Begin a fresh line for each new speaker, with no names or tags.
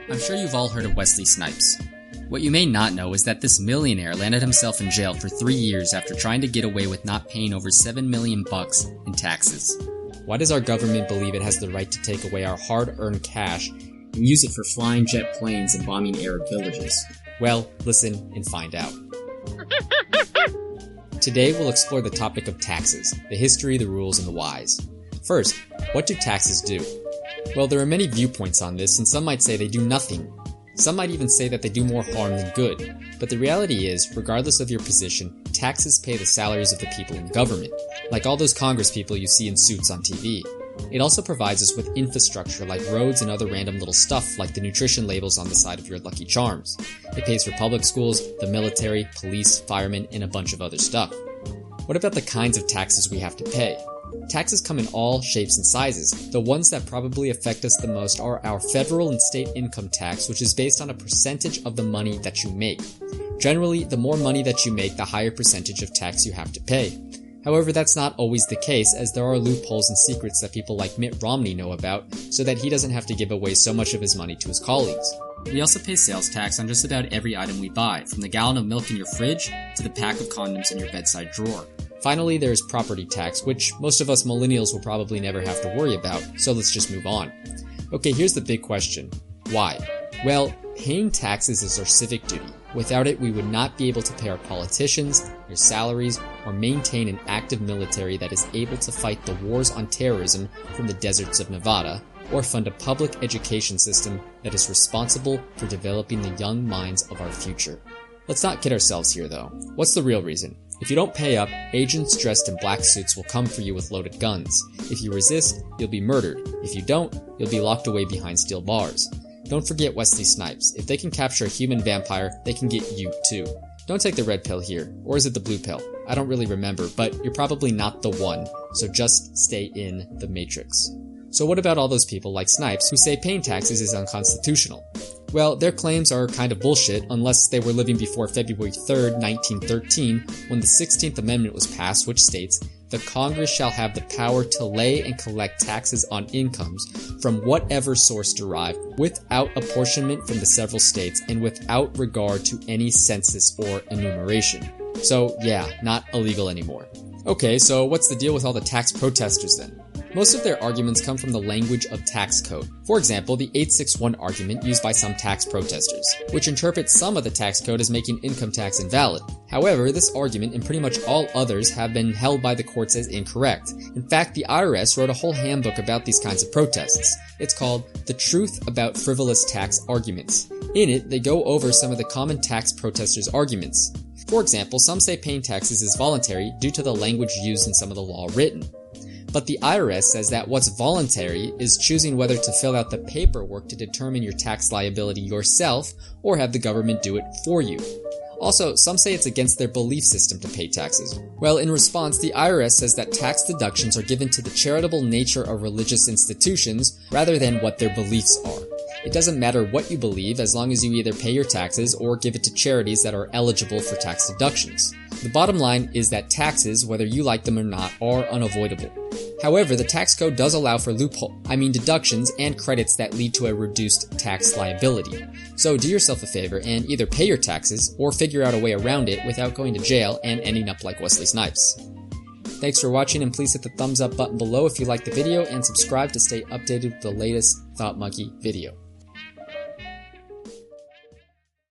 I'm sure you've all heard of Wesley Snipes. What you may not know is that this millionaire landed himself in jail for 3 years after trying to get away with not paying over $7 million in taxes. Why does our government believe it has the right to take away our hard-earned cash and use it for flying jet planes and bombing Arab villages? Well, listen and find out. Today we'll explore the topic of taxes, the history, the rules, and the whys. First, what do taxes do? Well, there are many viewpoints on this, and some might say they do nothing. Some might even say that they do more harm than good. But the reality is, regardless of your position, taxes pay the salaries of the people in government, like all those Congress people you see in suits on TV. It also provides us with infrastructure like roads and other random little stuff like the nutrition labels on the side of your Lucky Charms. It pays for public schools, the military, police, firemen, and a bunch of other stuff. What about the kinds of taxes we have to pay? Taxes come in all shapes and sizes. The ones that probably affect us the most are our federal and state income tax, which is based on a percentage of the money that you make. Generally, the more money that you make, the higher percentage of tax you have to pay. However, that's not always the case, as there are loopholes and secrets that people like Mitt Romney know about, so that he doesn't have to give away so much of his money to his colleagues. We also pay sales tax on just about every item we buy, from the gallon of milk in your fridge to the pack of condoms in your bedside drawer. Finally, there is property tax, which most of us millennials will probably never have to worry about, so let's just move on. Okay, here's the big question. Why? Well, paying taxes is our civic duty. Without it, we would not be able to pay our politicians, their salaries, or maintain an active military that is able to fight the wars on terrorism from the deserts of Nevada, or fund a public education system that is responsible for developing the young minds of our future. Let's not kid ourselves here, though. What's the real reason? If you don't pay up, agents dressed in black suits will come for you with loaded guns. If you resist, you'll be murdered. If you don't, you'll be locked away behind steel bars. Don't forget Wesley Snipes. If they can capture a human vampire, they can get you too. Don't take the red pill here. Or is it the blue pill? I don't really remember, but you're probably not the one, so just stay in the Matrix. So what about all those people like Snipes who say paying taxes is unconstitutional? Well, their claims are kind of bullshit unless they were living before February 3rd, 1913, when the 16th Amendment was passed, which states, "The Congress shall have the power to lay and collect taxes on incomes from whatever source derived, without apportionment from the several states, and without regard to any census or enumeration." So yeah, not illegal anymore. Okay, so what's the deal with all the tax protesters then? Most of their arguments come from the language of tax code. For example, the 861 argument used by some tax protesters, which interprets some of the tax code as making income tax invalid. However, this argument and pretty much all others have been held by the courts as incorrect. In fact, the IRS wrote a whole handbook about these kinds of protests. It's called The Truth About Frivolous Tax Arguments. In it, they go over some of the common tax protesters' arguments. For example, some say paying taxes is voluntary due to the language used in some of the law written. But the IRS says that what's voluntary is choosing whether to fill out the paperwork to determine your tax liability yourself or have the government do it for you. Also, some say it's against their belief system to pay taxes. Well, in response, the IRS says that tax deductions are given to the charitable nature of religious institutions rather than what their beliefs are. It doesn't matter what you believe as long as you either pay your taxes or give it to charities that are eligible for tax deductions. The bottom line is that taxes, whether you like them or not, are unavoidable. However, the tax code does allow for deductions and credits that lead to a reduced tax liability. So do yourself a favor and either pay your taxes or figure out a way around it without going to jail and ending up like Wesley Snipes. Thanks for watching, and please hit the thumbs up button below if you liked the video and subscribe to stay updated with the latest Thought Monkey video.